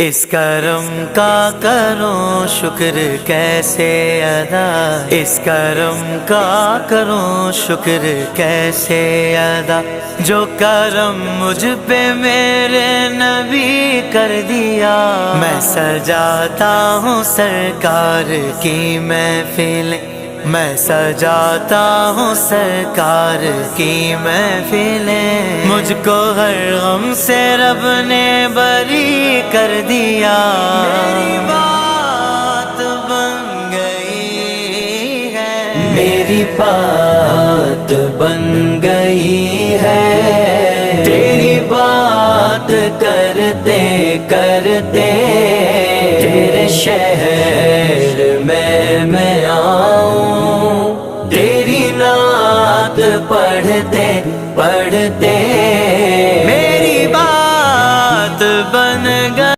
اس کرم کا کروں شکر کیسے ادا، اس کرم کا کروں شکر کیسے ادا، جو کرم مجھ پہ میرے نبی کر دیا۔ میں سجاتا ہوں سرکار کی محفلیں، میں سجاتا ہوں سرکار کی محفلیں، مجھ کو ہر غم سے رب نے بری کر دیا۔ میری بات بن گئی ہے، میری بات بن گئی ہے، تیری بات کرتے کرتے تیرے شہر میں آؤں، تیری نعت پڑھتے پڑھتے